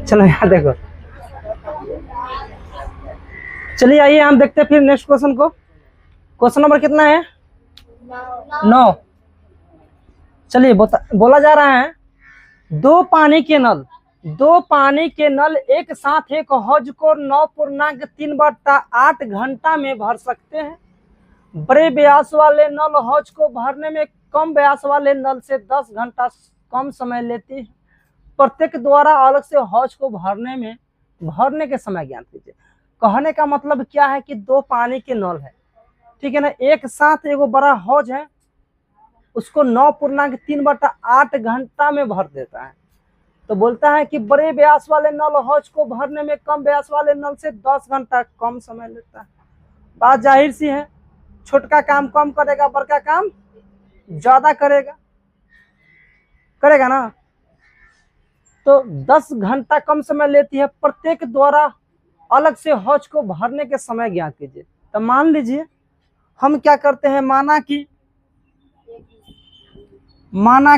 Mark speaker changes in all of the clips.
Speaker 1: चलो यहाँ देखो, चलिए आइए हम देखते हैं फिर नेक्स्ट क्वेश्चन को। क्वेश्चन नंबर कितना है? 9। चलिए बोला जा रहा है, दो पानी के नल एक साथ एक हौज को 9.3/8 घंटा में भर सकते हैं। बड़े व्यास वाले नल हौज को भरने में कम व्यास वाले नल से 10 घंटा कम समय लेती है। प्रत्येक द्वारा अलग से हौज को भरने के समय ज्ञात कीजिए। कहने का मतलब क्या है कि दो पानी के नल है, ठीक है ना, एक साथ एगो बड़ा हौज है, उसको 9.3/8 घंटा में भर देता है। तो बोलता है कि बड़े व्यास वाले नल हौज को भरने में कम व्यास वाले नल से 10 घंटा कम समय लेता है। बात जाहिर सी है, छोटका काम कम करेगा, बड़का काम ज्यादा करेगा ना। तो 10 घंटा कम समय लेती है। प्रत्येक द्वारा अलग से हौज को भरने के समय ज्ञात कीजिए। तो मान लीजिए हम क्या करते हैं, माना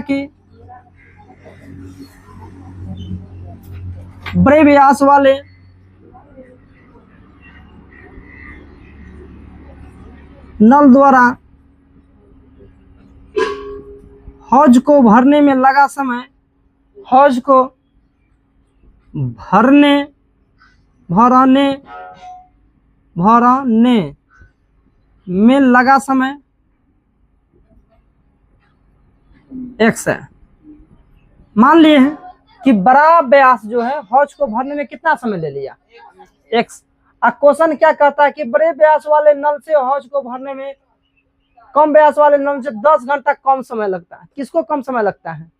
Speaker 1: कि बड़े व्यास वाले नल द्वारा हौज को भरने में लगा समय, हौज को भरने में लगा समय x है। मान लिए हैं कि बड़ा व्यास जो है हौज को भरने में कितना समय ले लिया, x। अब क्वेश्चन क्या कहता है कि बड़े व्यास वाले नल से हौज को भरने में कम व्यास वाले नल से 10 घंटा कम समय लगता है। किसको कम समय लगता है?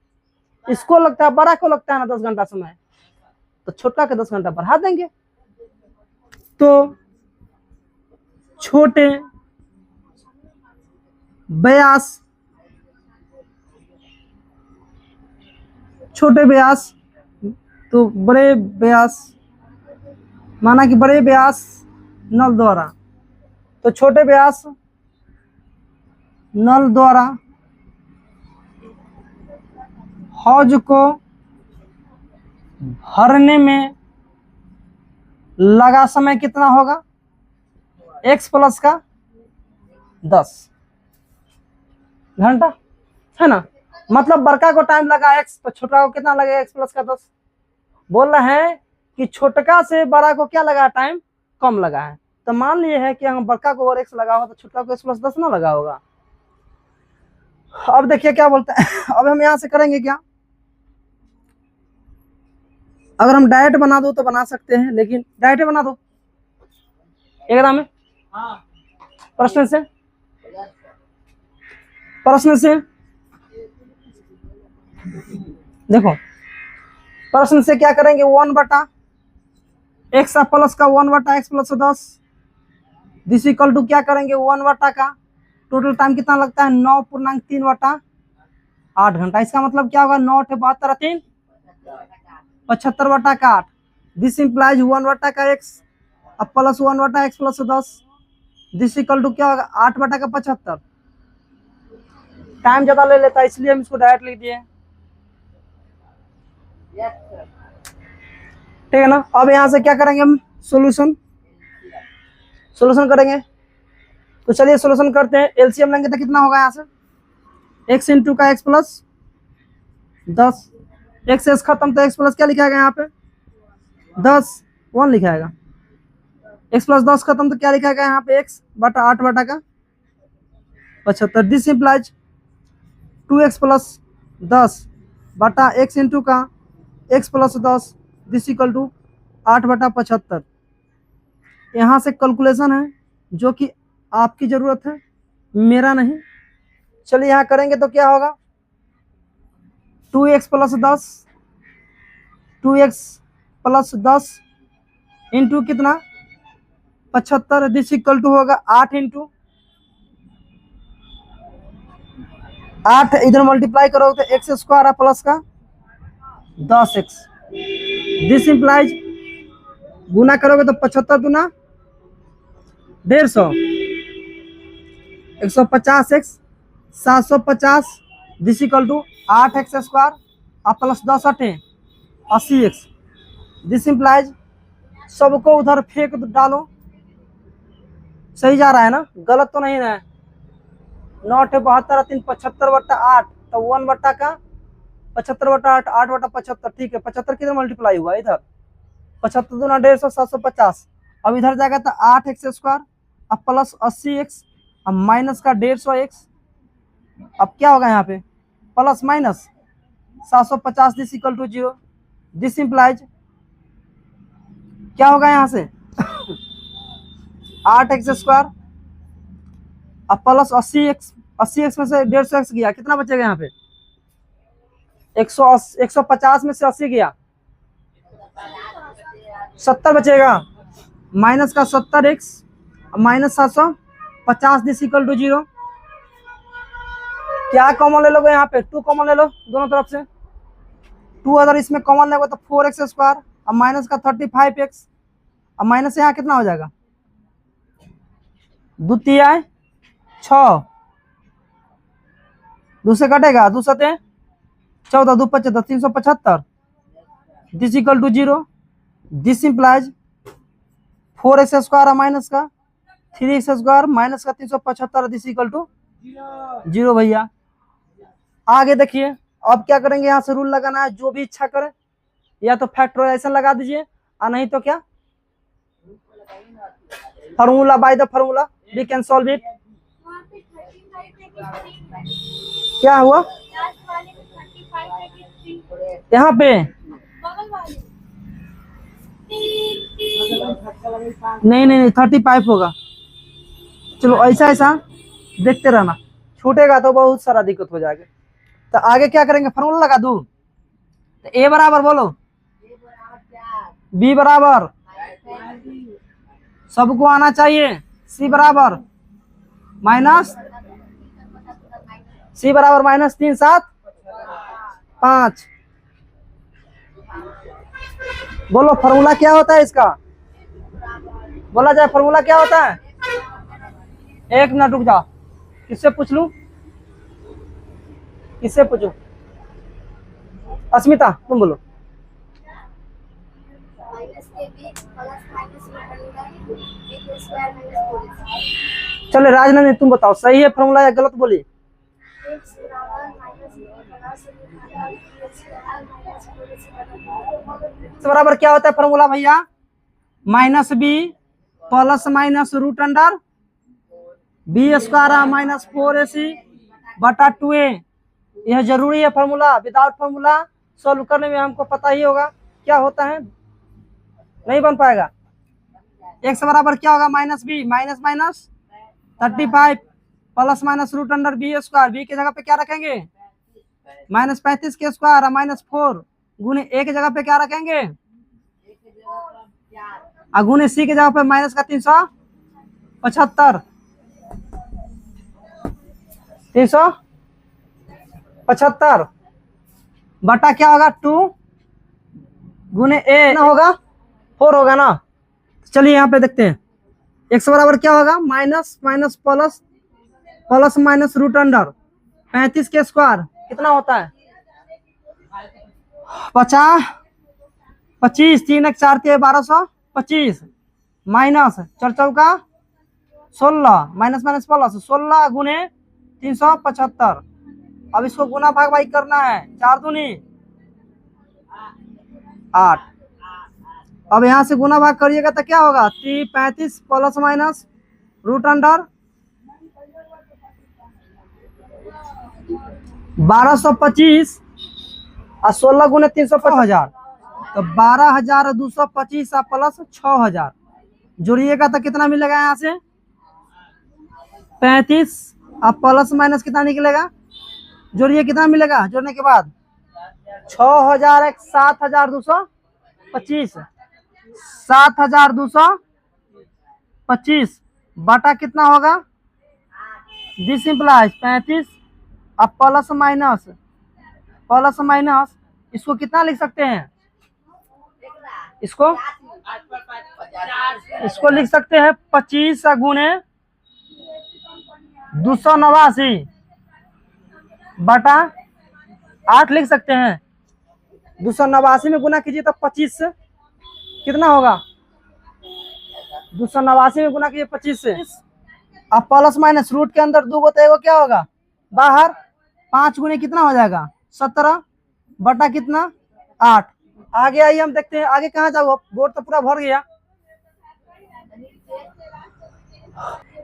Speaker 1: इसको लगता है, बड़ा को लगता है ना 10 घंटा समय, तो छोटा के 10 घंटा बढ़ा देंगे। तो छोटे व्यास तो बड़े व्यास, माना कि बड़े व्यास नल द्वारा, तो छोटे व्यास नल द्वारा हौज को भरने में लगा समय कितना होगा, x प्लस का 10 घंटा, है ना। मतलब बड़का को टाइम लगा x, तो छोटा को कितना लगेगा, x प्लस का 10। बोल रहे हैं कि छोटका से बड़ा को क्या लगा, टाइम कम लगा है। तो मान लिए है कि हम बड़का को और x लगा होगा तो छोटा को x प्लस 10 ना लगा होगा। अब देखिए क्या बोलते हैं। अब हम यहां से करेंगे क्या, अगर हम डायरेक्ट बना दो तो बना सकते हैं, लेकिन डायरेक्ट बना दो एकदम में। प्रश्न से देखो, प्रश्न से क्या करेंगे, 1/x प्लस का 1/x plus 10 this equal to क्या करेंगे, 1 का टोटल टाइम कितना लगता है, 9.3/8 घंटा। इसका मतलब क्या होगा, 9 × 72 3 75/8। दिस इंप्लाइज 1 का x अब plus 1/x plus 10 this equal to क्या होगा, 8/75। टाइम ज्यादा ले लेता है इसलिए हम इसको डायरेक्ट लिख दिए, ठीक है ना। अब यहां से क्या करेंगे, हम सॉल्यूशन करेंगे। तो चलिए सॉल्यूशन करते हैं। एलसीएम लेंगे तो कितना होगा, यहाँ से x इंटू का x प्लस 10, x खत्म तो x प्लस क्या लिखाएगा यहाँ पे 10 1 लिखाएगा, x प्लस 10 खत्म तो क्या लिखाएगा यहाँ पे x बटा 8/75। दिस इंप्लाइज 2x प्लस 10 बटा x इंटू का x plus 10 this equal to 8/75। यहाँ से कैलकुलेशन है जो कि आपकी जरूरत है, मेरा नहीं। चलिए यहाँ करेंगे तो क्या होगा, 2x प्लस 10 इंटू कितना 75 दिस इक्वल टू होगा 8 इंटू 8, इधर मल्टीप्लाई करोगे तो x स्क्वायर प्लस का 10x दिस इंप्लाइज गुना करोगे तो 75 दूना 150 150x 750 this equal to 8x square और प्लस 10 8 80x दिस इम्प्लाइज सबको उधर फेंक डालो। सही जा रहा है ना, गलत तो नहीं है। 9 है 72 3 75/8, तो 1 बट्टा का 75/8, 8/75। ठीक है, 75 किधर मल्टीप्लाई हुआ इधर, 75 दूना 150, 750। अब इधर जाएगा तो 8x², अब प्लस 80x, अब माइनस का 150x। अब क्या होगा यहाँ पे, plus minus 750, this equal to 0। This implies क्या होगा यहाँ से 8x², अब प्लस 80x, 80x में से 150x गया, कितना बचेगा यहाँ पे 150 में से 80 गया, 70 बचेगा, माइनस का 70x, minus 750, this equal to 0। क्या कॉमन ले लोगे यहाँ पे, 2 कॉमन ले लो दोनों तरफ से। 2 अगर इसमें कॉमन लेगा तो 4x², अब माइनस का 35x, अब माइनस यहाँ कितना हो जाएगा 2 तिहाई 6, 2 से कटेगा 2 सते 14, 2 75, 375, this equal to 0। This implies 4x² minus का 3x² माइनस का 375, दिस इक्वल टू 0 भैया। आगे देखिए, अब क्या करेंगे, यहाँ से रूल लगाना है, जो भी इच्छा करे, या तो फैक्टराइजेशन लगा दीजिए और नहीं तो क्या formula, by the formula we can solve it. क्या हुआ यहाँ पे, नहीं 35 होगा। चलो ऐसा देखते रहना, छूटेगा तो बहुत सारा दिक्कत हो जाएगा। तो आगे क्या करेंगे, फार्मूला लगा दूं, तो ए बराबर बोलो, बी बराबर सबको आना चाहिए, सी बराबर माइनस -3 7 5। बोलो फार्मूला क्या होता है इसका, बोला जाए फार्मूला क्या होता है। एक मिनट रुक जाओ, किससे पूछ लूं, किससे पूछूं, अस्मिता तुम बोलो। चले राजनंदिनी तुम बताओ, सही है फार्मूला या गलत बोली। बराबर क्या होता है फार्मूला भैया, -b plus minus root under b² minus 4ac बटा 2a। यह जरूरी है फार्मूला, विदाउट फार्मूला सॉल्व करने में हमको पता ही होगा क्या होता है, नहीं बन पाएगा। x बराबर क्या होगा -b minus minus 35 plus minus root under b², b की जगह पे क्या रखेंगे -35 के स्क्वायर और -4 गुने a की जगह पे क्या रखेंगे और गुने c की जगह पे माइनस का 375 बटा क्या होगा 2 गुने a ना होगा 4 होगा ना। चलिए यहाँ पे देखते हैं, x बराबर क्या होगा minus minus plus plus minus root under 35 के स्क्वायर कितना होता है 50 25 3 1 4 3 1225 माइनस 4 चौका 16 माइनस माइनस प्लस 16 गुने 375। अब इसको गुना भाग भाई करना है, 4 दूनी 8। अब यहाँ से गुना भाग करिएगा तो क्या होगा 35 प्लस माइनस रूट अंडर 1225 और 16 गुने 350, तो 12,225 प्लस 6,000 जोड़िएगा तो कितना मिलेगा यहाँ से 35 और प्लस माइनस कितना निकलेगा, जोड़िए कितना मिलेगा, जोड़ने के बाद 6,000 7,225 7,225 बटा कितना होगा दिस इम्प्लाइज 35 अब प्लस माइनस इसको कितना लिख सकते हैं, इसको लिख सकते हैं 25 गुने 289 बटा 8 लिख सकते हैं। 289 में गुना कीजिए तो 25 कितना होगा? 289 में गुना कीजिए 25 से। अब प्लस माइनस रूट के अंदर 2 तो एगो क्या होगा बाहर, 5 गुने कितना हो जाएगा 17 बटा कितना 8। आगे आइए हम देखते हैं आगे कहाँ जाओ, बोर्ड तो पूरा भर गया।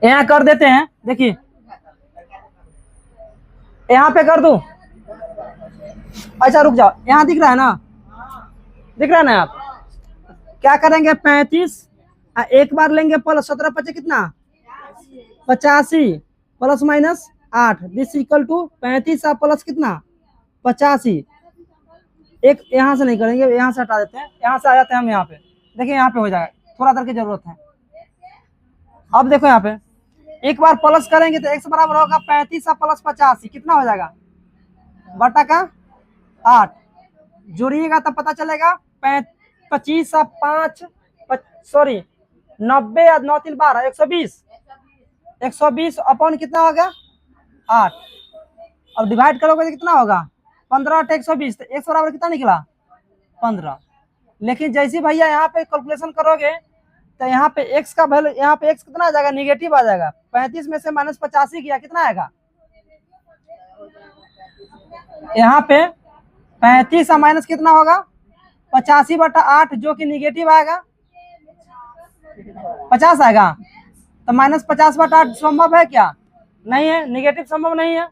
Speaker 1: यहाँ कर देते हैं, देखिए यहाँ पे कर दूं। अच्छा रुक जाओ, यहाँ दिख रहा है ना, दिख रहा है ना? आप क्या करेंगे 35 एक बार लेंगे प्लस 17 पचे कितना 85 plus minus 8 this equal to 35 plus कितना 85। एक यहाँ से नहीं करेंगे, यहाँ से हटा देते हैं, यहाँ से आ जाते हैं हम यहाँ पे। देखिए यहाँ पे हो जाएगा, थोड़ा देर की जरूरत है। अब देखो यहाँ पे एक बार प्लस करेंगे तो x बराबर होगा 35 प्लस 85 कितना हो जाएगा बटा का 8। जोड़िएगा तब पता चलेगा 25 5 सॉरी 90 और 9 3 12 120 अपॉन कितना होगा 8। अब डिवाइड करोगे तो कितना होगा 15 8 120 तो x बराबर कितना निकला 15। लेकिन जैसे भैया यहाँ पे कैलकुलेशन करोगे तो यहाँ पे x का वैल्यू, यहाँ पे x कितना आ जाएगा निगेटिव आ जाएगा। 35 में से माइनस 85 किया कितना आएगा यहाँ पे 35 और माइनस कितना होगा 85 बटा 8 जो कि निगेटिव आएगा 50 आएगा। तो माइनस 50 बटा 8 संभव है क्या? नहीं है, निगेटिव संभव नहीं है।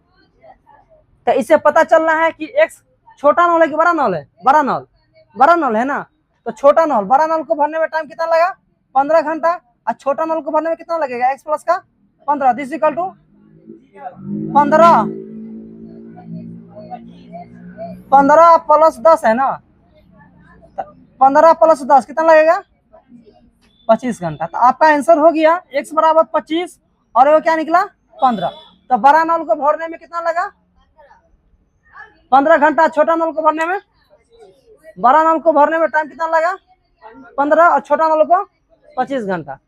Speaker 1: तो इससे पता चल रहा है कि x छोटा नॉल है कि बड़ा नॉल है? बड़ा नॉल है ना। तो छोटा नॉल बड़ा नॉल को भरने में टाइम कितना लगा 15 घंटा, और छोटा नॉल को भरने में कितना लगेगा x प्लस का 15 दिस इक्वल टू 15 प्लस 10 है ना, 15 प्लस 10 कितना लगेगा 25 घंटा। तो आपका आंसर हो गया x बराबर 25 और वो क्या निकला 15। तो बड़ा नल को भरने में कितना लगा 15 घंटा, छोटा नल को भरने में, बड़ा नल को भरने में टाइम कितना लगा 15 और छोटा नल को 25 घंटा।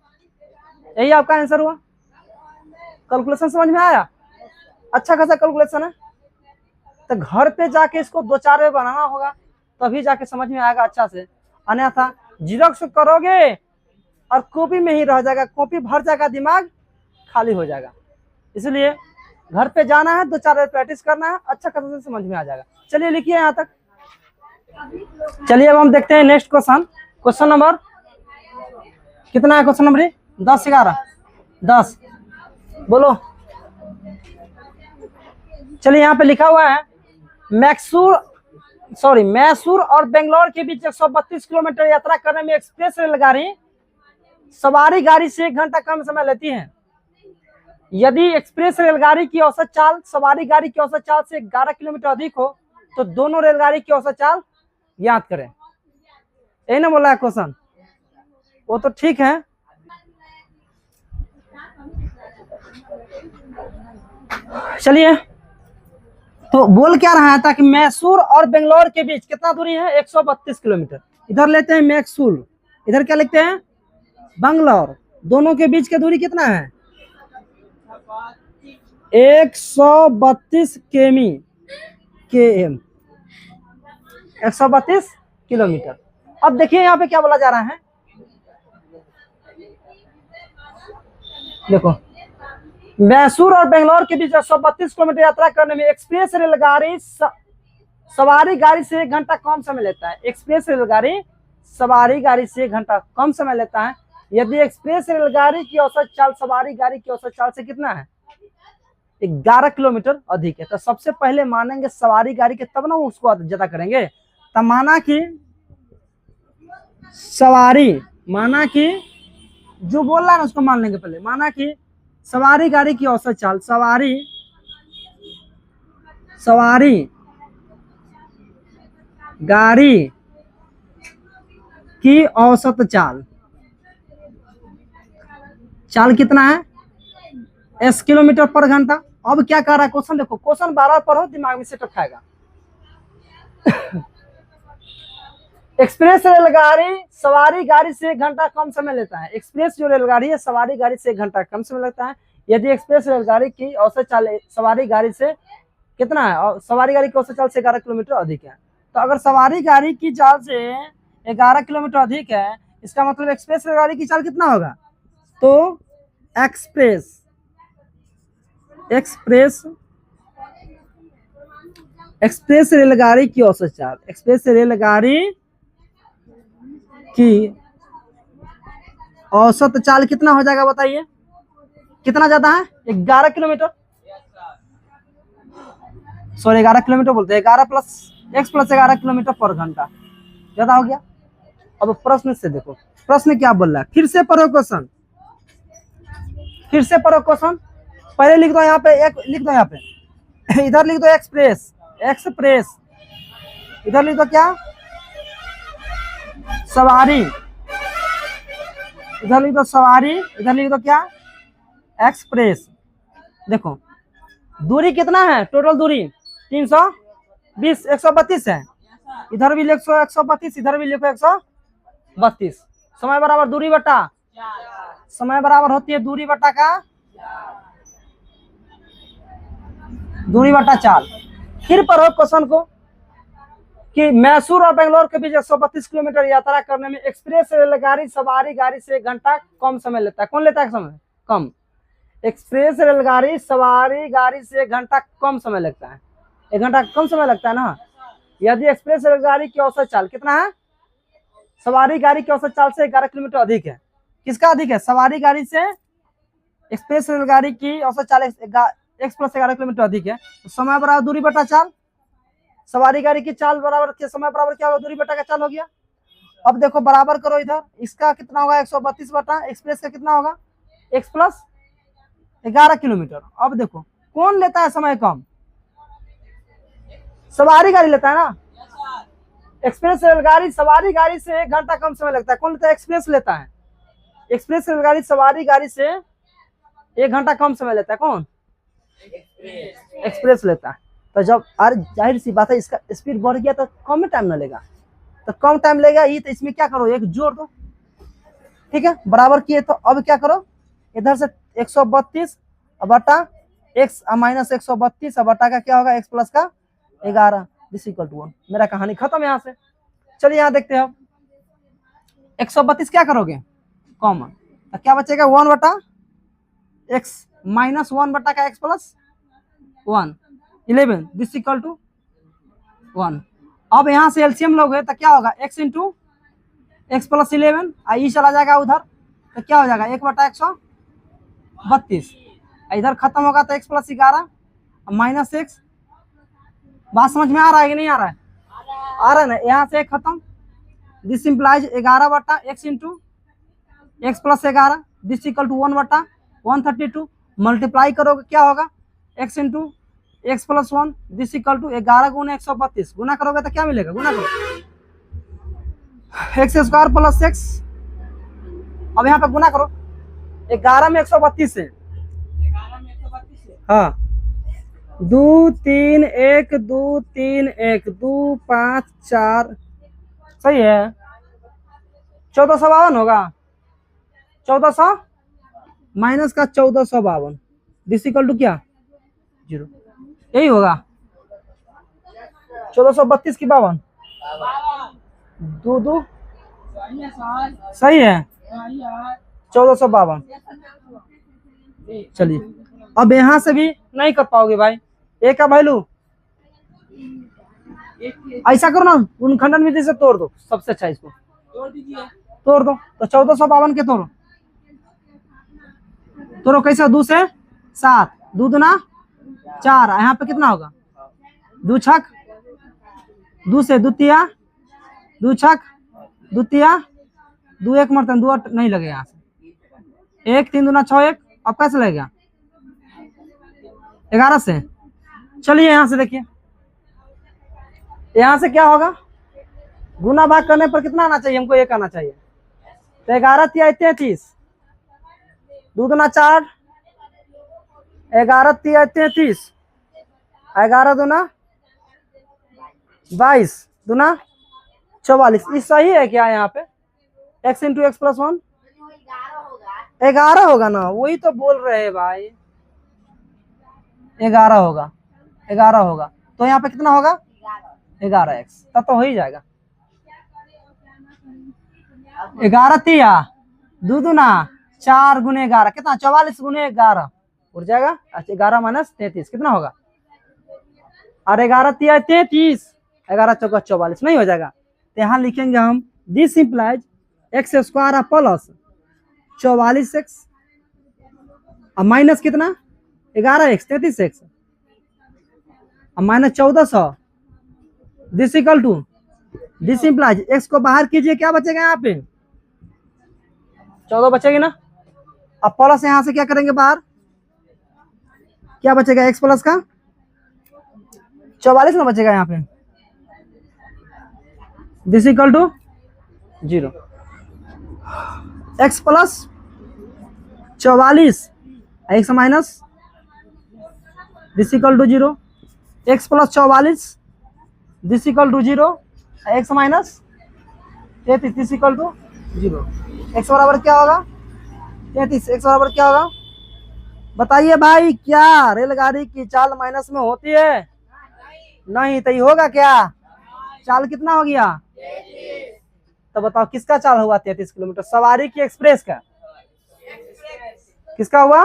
Speaker 1: यही आपका आंसर हुआ। कैलकुलेशन समझ में आया? अच्छा खासा कैलकुलेशन है। तो घर पे जाके इसको 2-4 बार बनाना होगा तभी जाके समझ में आएगा अच्छा से, अन्यथा जीरोक्स करोगे और कॉपी में ही रह जाएगा, कॉपी भर जाएगा, दिमाग खाली हो जाएगा। इसलिए घर पे जाना है 2-4 बार प्रैक्टिस करना है, अच्छा खासा से समझ में आ जाएगा। चलिए लिखिए यहाँ तक। चलिए अब हम देखते हैं नेक्स्ट क्वेश्चन। क्वेश्चन नंबर कितना है? क्वेश्चन नंबर 10 11 10 बोलो। चलिए यहाँ पे लिखा हुआ है मैसूर और बेंगलोर के बीच 132 किलोमीटर यात्रा करने में एक्सप्रेस रेलगाड़ी सवारी गाड़ी से 1 घंटा कम समय लेती है। यदि एक्सप्रेस रेलगाड़ी की औसत चाल सवारी गाड़ी की औसत चाल से 11 किलोमीटर अधिक हो तो दोनों रेलगाड़ी की औसत चाल याद करें। यही ना बोला है क्वेश्चन? वो तो ठीक है। चलिए तो बोल क्या रहा था कि मैसूर और बेंगलोर के बीच कितना दूरी है 132 किलोमीटर। इधर लेते हैं मैसूर, इधर क्या लिखते हैं बंगलोर, दोनों के बीच की दूरी कितना है 132 km 132 किलोमीटर। अब देखिए यहाँ पे क्या बोला जा रहा है, देखो मैसूर और बेंगलोर के बीच 132 किलोमीटर यात्रा करने में एक्सप्रेस रेलगाड़ी सवारी गाड़ी से 1 घंटा कम समय लेता है। एक्सप्रेस रेलगाड़ी सवारी गाड़ी से 1 घंटा कम समय लेता है यदि एक्सप्रेस रेलगाड़ी की औसत चाल सवारी गाड़ी की औसत चाल से कितना है 11 किलोमीटर अधिक है। तो सबसे पहले मानेंगे सवारी गाड़ी के, तब ना उसको ज्यादा करेंगे। तब माना कि जो बोल रहा है ना उसको मान लेंगे पहले। माना कि सवारी गाड़ी की औसत चाल सवारी गाड़ी की औसत चाल कितना है s किलोमीटर पर घंटा। अब क्या कर रहा है क्वेश्चन, देखो क्वेश्चन बार पढ़ो दिमाग में सेटअप खाएगा। एक्सप्रेस रेलगाड़ी सवारी गाड़ी से 1 घंटा कम समय लेता है। एक्सप्रेस जो रेलगाड़ी है सवारी गाड़ी से 1 घंटा कम समय लगता है यदि एक्सप्रेस रेलगाड़ी की औसत चाल सवारी गाड़ी से कितना है और सवारी गाड़ी की औसत चाल से 11 किलोमीटर अधिक है। तो अगर सवारी गाड़ी की चाल से 11 किलोमीटर अधिक है इसका मतलब एक्सप्रेस रेलगाड़ी की चाल कितना होगा, तो एक्सप्रेस रेलगाड़ी की औसत चाल, एक्सप्रेस रेलगाड़ी की औसत चाल कितना हो जाएगा बताइए, कितना ज्यादा है, 11 किलोमीटर, सॉरी 11 किलोमीटर बोलते हैं, 11 प्लस x प्लस 11 किलोमीटर पर घंटा, ज्यादा हो गया। अब प्रश्न से देखो, प्रश्न क्या बोल रहा है, फिर से पढ़ो क्वेश्चन, पहले लिख दो यहाँ पे, एक लिख दो यहाँ पे इधर लिख दो एक्सप्रेस, इधर लिख दो क्या, सवारी, इधर लिख दो सवारी, इधर लिख दो क्या, एक्सप्रेस। देखो दूरी कितना है, टोटल दूरी 320, 132 है, इधर भी लिखो 132, इधर भी लिखो 132, समय बराबर दूरी बटा, समय बराबर होती है दूरी बटा का, दूरी बटा चाल। फिर पढ़ो क्वेश्चन को कि मैसूर और बेंगलोर के बीच 132 किलोमीटर यात्रा करने में एक्सप्रेस रेलगाड़ी सवारी गाड़ी से 1 घंटा कम समय लेता है, कौन लेता है समय कम, एक्सप्रेस रेलगाड़ी सवारी गाड़ी से 1 घंटा कम समय लगता है, 1 घंटा कम समय लगता है ना। यदि एक्सप्रेस रेलगाड़ी की औसत चाल कितना है, सवारी गाड़ी की औसत चाल से 11 किलोमीटर अधिक है, किसका अधिक है, सवारी गाड़ी से एक्सप्रेस रेलगाड़ी की औसत चाल x प्लस 11 किलोमीटर अधिक है, तो समय बराबर दूरी बटा चाल, सवारी गाड़ी की चाल बराबर के समय बराबर क्या होगा, दूरी बटा का चाल हो गया। अब देखो बराबर करो, इधर इसका कितना होगा 132 बटा एक्सप्रेस का कितना होगा x प्लस 11 किलोमीटर। अब देखो कौन लेता है समय कम, सवारी गाड़ी लेता है ना, एक्सप्रेस रेलगाड़ी सवारी गाड़ी से 1 घंटा कम समय लगता है, कौन लेता है, एक्सप्रेस लेता है, एक्सप्रेस रेलगाड़ी सवारी गाड़ी से 1 घंटा कम समय लेता है, कौन, एक्सप्रेस लेता है। तो जब जाहिर सी बात है इसका स्पीड बढ़ गया तो कम टाइम ना लेगा, तो कम टाइम लेगा ये, तो इसमें क्या करो, एक जोड़ दो, ठीक है, बराबर किए। तो अब क्या करो, इधर से 132 बटा x माइनस 132 बटा का क्या होगा, x प्लस का 11 दिस इक्वल टू 1। मेरा कहानी खत्म यहाँ से। चलिए यहाँ देखते हैं, 132 क्या करोगे कॉमन, तो क्या बचेगा 1 बटा x माइनस 1 बटा का x plus 1 11 this equal to 1। अब यहाँ से एलसीएम लोगे तो क्या होगा, x इंटू एक्स प्लस 11, आई चला जाएगा उधर, तो क्या हो जाएगा 1 बटा 132, इधर खत्म होगा तो x प्लस 11 माइनस x। बात समझ में आ रहा है कि नहीं आ रहा है, आ रहा है ना, यहाँ से खत्म, दिस इंप्लाइज 11 बटा x into X plus 11 this equal to 1 बटा 132, मल्टीप्लाई करोगे क्या होगा x into X plus 1 this equal to 11 गुना 132, गुना करोगे तो क्या मिलेगा, गुना करो एक्स स्क्वायर प्लस एक्स, अब यहाँ पे गुना करो, 11 में 132 है, हाँ 2 3 1 2 3 1 2 5 4, सही है, 1452 होगा, 1400 माइनस का 1452 दिस इक्वल टू क्या 0, यही होगा 1432 की 52 2 सही है 1452। चलिए अब यहाँ से भी नहीं कर पाओगे भाई, ए का वैल्यू ऐसा करो ना, गुणनखंडन विधि से तोड़ दो, सबसे अच्छा इसको तोड़ दीजिए, तोड़ दो, तो 1452 के तोड़ो, तोड़ो कैसे, 2 से 7 2 दूना 4, यहाँ पे कितना होगा 2 छक 2 से 2 तिया 2 छक 2 तिया 2 1 मरते 2 नहीं लगे, यहाँ से 1 3 दूना 6 1, अब कैसे लगेगा 11 से। चलिए यहाँ से देखिए, यहाँ से क्या होगा, गुना भाग करने पर कितना आना चाहिए हमको, 1 आना चाहिए, तो 11 तिया 33 2 दूना 4 11 तिया 33 11 दूना 22 दूना 44, ये सही है क्या, यहाँ पे x इंटू एक्स प्लस 1 11 होगा ना, वही तो बोल रहे हैं भाई 11 होगा, 11 होगा, तो यहाँ पे कितना होगा 11x, तब तो हो ही जाएगा। 11 तिया दो दूना 4 गुने 11 कितना 44 गुने 11 उड़ जाएगा। अच्छा 11 माइनस 33 कितना होगा? और 11 तिया 33 11 चौका 44 नहीं हो जाएगा। तो यहाँ लिखेंगे हम this implies X square plus 44x और माइनस कितना 11x 33x और minus 1400 this equal to this implies X को बाहर कीजिए क्या बचेगा यहाँ पे 14 बचेगी ना। अब प्लस यहाँ से क्या करेंगे बाहर क्या बचेगा एक्स प्लस का 44 ना बचेगा यहाँ पे this equal to 0 X plus 44 X minus this equal to 0 X plus 44 this equal to 0 X minus 33 this equal to 0 X बराबर क्या होगा 33 एक्स बराबर क्या होगा बताइए भाई क्या रेलगाड़ी की चाल माइनस में होती है नहीं तो ये होगा क्या चाल कितना हो गया तो बताओ किसका चाल हुआ 33 किलोमीटर सवारी की एक्सप्रेस का किसका हुआ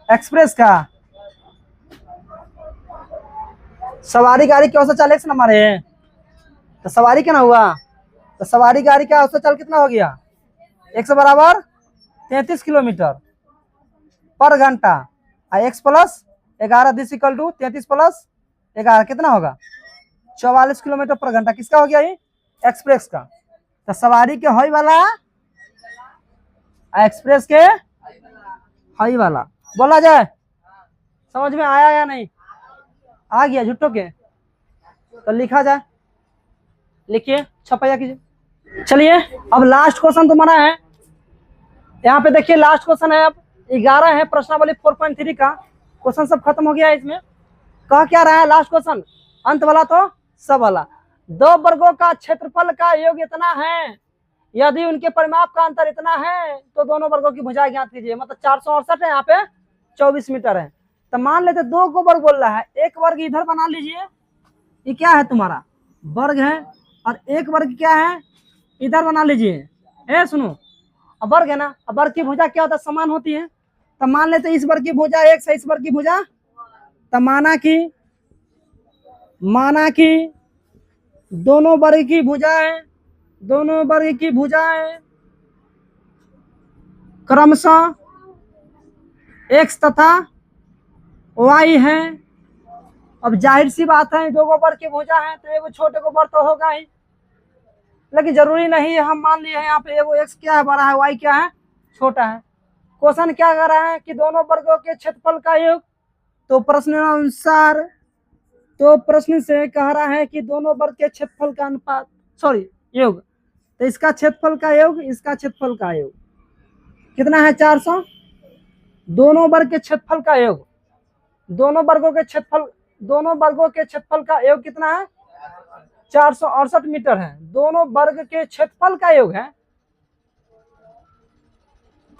Speaker 1: एक्सप्रेस का सवारी गाड़ी की औसत चाल 1 नंबर है तो सवारी क्या ना हुआ तो सवारी गाड़ी का औसत चाल कितना हो गया 100 बराबर 33 किलोमीटर पर घंटा X plus 11 this equal to 33 plus 11 कितना होगा 44 किलोमीटर पर घंटा किसका हो गया ये एक्सप्रेस का। तो सवारी के हई वाला एक्सप्रेस के हई वाला बोला जाए समझ में आया या नहीं आ गया झुट्टो के तो लिखा जाए लिखिए छपाया कीजिए। चलिए अब लास्ट क्वेश्चन तुम्हारा है यहाँ पे देखिए लास्ट क्वेश्चन है अब 11 है प्रश्नावली 4.3 का क्वेश्चन सब खत्म हो गया है। इसमें कह क्या रहा है लास्ट क्वेश्चन अंत वाला तो सब वाला 2 वर्गों का क्षेत्रफल का योग इतना है यदि उनके परिमाप का अंतर इतना है तो दोनों वर्गों की भुजाएं ज्ञात कीजिए। मतलब 468 है यहाँ पे 24 मीटर है तो मान लेते 2 को वर्ग बोल रहा है एक वर्ग इधर बना लीजिए ये क्या है तुम्हारा वर्ग है और एक वर्ग क्या है इधर बना लीजिए सुनो अब वर्ग है ना अब वर्ग की भुजा क्या होता है समान होती है तो मान लेते इस वर्ग की भुजा एक से इस वर्ग की भुजा तो माना कि दोनों वर्ग की भुजाएं क्रमशः x तथा y है। अब जाहिर सी बात है दो वर्ग की भुजा है तो एगो छोटे को वर्ग तो होगा ही लेकिन जरूरी नहीं है हम मान लिए हैं यहाँ पे एगो x क्या है बड़ा है y क्या है छोटा है। क्वेश्चन क्या कर रहा है कि दोनों वर्गों के क्षेत्रफल का योग तो प्रश्न से कह रहा है कि दोनों वर्ग के क्षेत्रफल का अनुपात योग तो इसका क्षेत्रफल का योग इसका क्षेत्रफल का योग कितना है 400 दोनों वर्ग के क्षेत्रफल का योग दोनों वर्गों के क्षेत्रफल का योग कितना है 468 मीटर है। दोनों वर्ग के क्षेत्रफल का योग है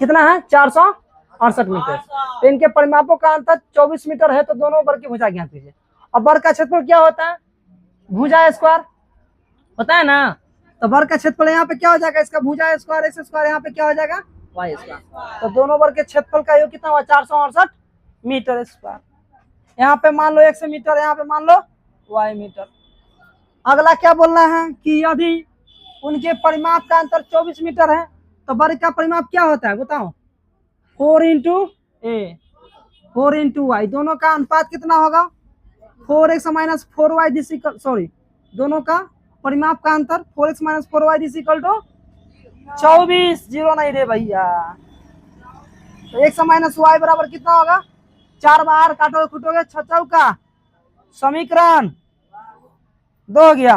Speaker 1: कितना है 468 मीटर तो इनके परिमापों का अंतर 24 मीटर है तो दोनों वर्ग की भुजा ज्ञात कीजिए। अब वर्ग का क्षेत्रफल क्या होता है भुजा स्क्वायर होता है ना तो वर्ग का क्षेत्रफल यहाँ पे क्या हो जाएगा इसका भुजा स्क्वायर एक्स स्क्वायर यहाँ पे क्या हो जाएगा वाई स्क्वायर तो दोनों वर्ग के क्षेत्रफल का योग कितना हुआ 468 मीटर स्क्वायर। यहाँ पे मान लो x मीटर यहाँ पे मान लो y मीटर। अगला क्या बोलना है कि यदि उनके परिमाप का अंतर 24 मीटर है तो वर्ग का परिमाप क्या होता है बताओ 4 इंटू वाई दोनों का अनुपात कितना होगा 4x minus 4y this equal दोनों का परिमाप का अंतर 4x minus 4y this equal to 24 zero नहीं रे भैया तो x माइनस y बराबर कितना होगा 4 बार काटोगे खुटोगे 6 चौका समीकरण 2 हो गया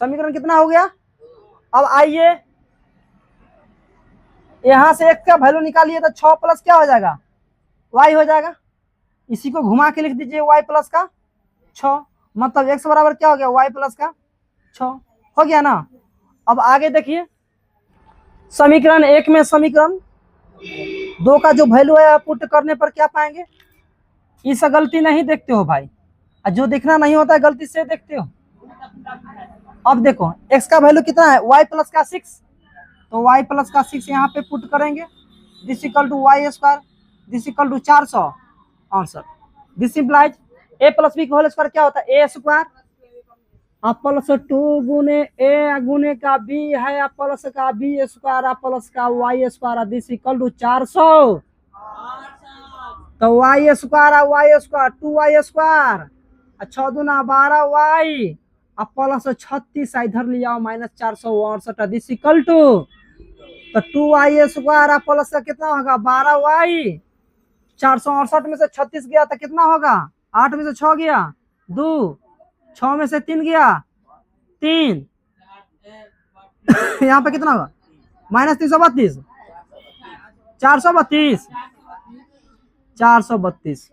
Speaker 1: समीकरण कितना हो गया। अब आइए यहां से x का वैल्यू निकालिए तो 6 प्लस क्या हो जाएगा y हो जाएगा। इसी को घुमा के लिख दीजिए y प्लस का 6 मतलब x बराबर क्या हो गया y प्लस का 6 हो गया ना। अब आगे देखिए समीकरण 1 में समीकरण 2 का जो वैल्यू है पुट करने पर क्या पाएंगे इस गलती नहीं देखते हो भाई जो देखना नहीं होता है गलती से देखते हो अब देखो x का वैल्यू कितना है, y प्लस का 6, तो y प्लस का 6 यहाँ पे पुट करेंगे, this equal to Y square, this equal to 400 answer. This implies a plus B का होल स्क्वायर क्या होता है, a स्क्वायर, अब प्लस 2 गुने a गुने का b है, अब प्लस का b स्क्वायर, अब प्लस का y square, this equal to 400, तो y स्क्वायर है y स्क्वायर 2y स्क्वायर, 6 दूना 12y, अब प्लस 36 इधर लिया माइनस 468, दिस इक्वल टू, तो 2y स्क्वायर अब प्लस का कितना होगा 12y, 468 में से 36 गया तो कितना होगा, 8 में से 6 गया 2, 6 में से 3 गया 3 यहाँ पे कितना होगा माइनस 332, 432, 432,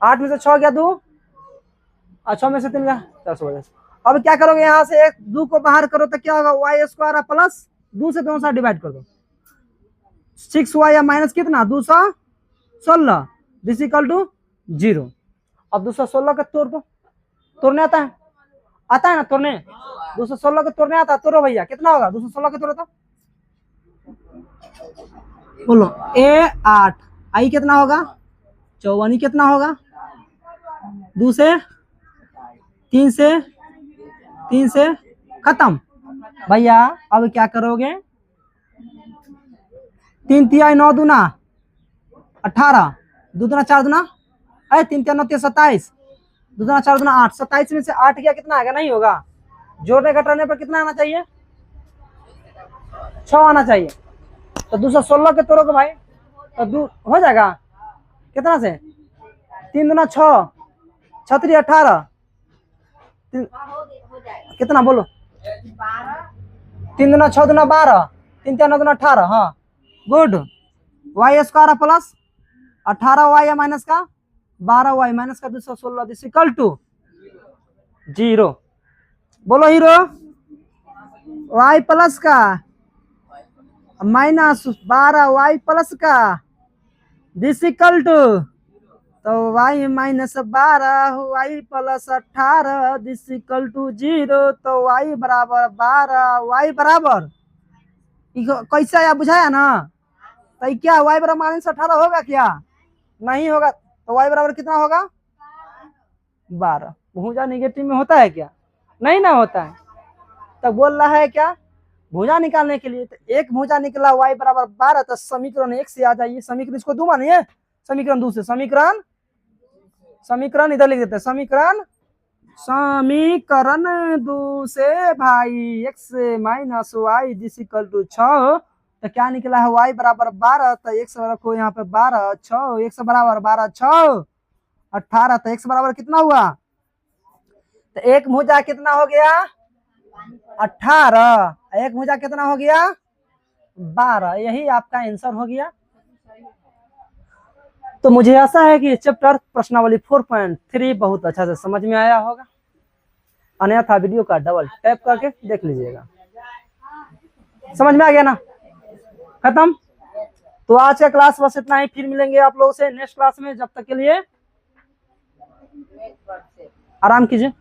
Speaker 1: 8 में से 6 गया 2 और 6 में से 3 गया 432। अब क्या करोगे, यहाँ से 2 को बाहर करो तो क्या होगा, वाई स्क्वायर प्लस 2 से दोनों साथ डिवाइड कर दो, 6y या माइनस कितना 216, दिस इक्वल टू 0। अब 216 का तोड़ दो, तोड़ने आता है ना तोड़ने, 216 को तोड़ने आता है, तोड़ो भैया, कितना होगा 216 के तोड़ो तो बोलो, a 8, आई कितना होगा 54, कितना होगा 2 से 3 से खत्म भैया। अब क्या करोगे, 3 तिहाई 9 दूना 18, 2 दूना 4 दूना 3 3 9 27, 2 दूना 4 दूना 8, 27 में से 8 गया कितना आएगा, नहीं होगा, जोड़ने घटाने पर कितना आना चाहिए 6 आना चाहिए, तो 216 के तोड़ोगे भाई तो हो जाएगा कितना से, 3 दूना 6, 6 3 18, कितना बोलो 3 दूना 6 दूना 12, 3 3 9 दूना 18, हाँ good, Y square plus 18y minus का 12y माइनस का 216, दिस इक्वल टू 0। बोलो हीरो, y प्लस का माइनस 12y प्लस का, दिस इक्वल टू, तो y minus 12 y plus 18, this equal to 0, तो y बराबर 12, y बराबर कैसा या बुझाया ना, तो क्या y बराबर माइनस 18 होगा क्या, नहीं होगा, तो y बराबर कितना होगा 12। भुजा निगेटिव में होता है क्या, नहीं ना होता है, तो बोल रहा है क्या भुजा निकालने के लिए, तो एक भुजा निकला y बराबर 12, तो समीकरण 1 से आ जाइए, समीकरण इसको 2 मानिए, समीकरण 2 से, समीकरण इधर लिख देते हैं, समीकरण 2 से भाई x minus Y this equal to 6, तो क्या निकला है y बराबर 12, तो x रखो यहाँ पे 12, 6 x बराबर 12 6 18, तो x बराबर कितना हुआ, तो एक भुजा कितना हो गया 18, एक भुजा कितना हो गया 12, यही आपका आंसर हो गया। तो मुझे आशा है कि चैप्टर प्रश्नावली 4.3 बहुत अच्छा से समझ में आया होगा, अन्यथा वीडियो का डबल टैप करके देख लीजिएगा। समझ में आ गया ना, खत्म। तो आज का क्लास बस इतना ही, फिर मिलेंगे आप लोगों से नेक्स्ट क्लास में, जब तक के लिए आराम कीजिए।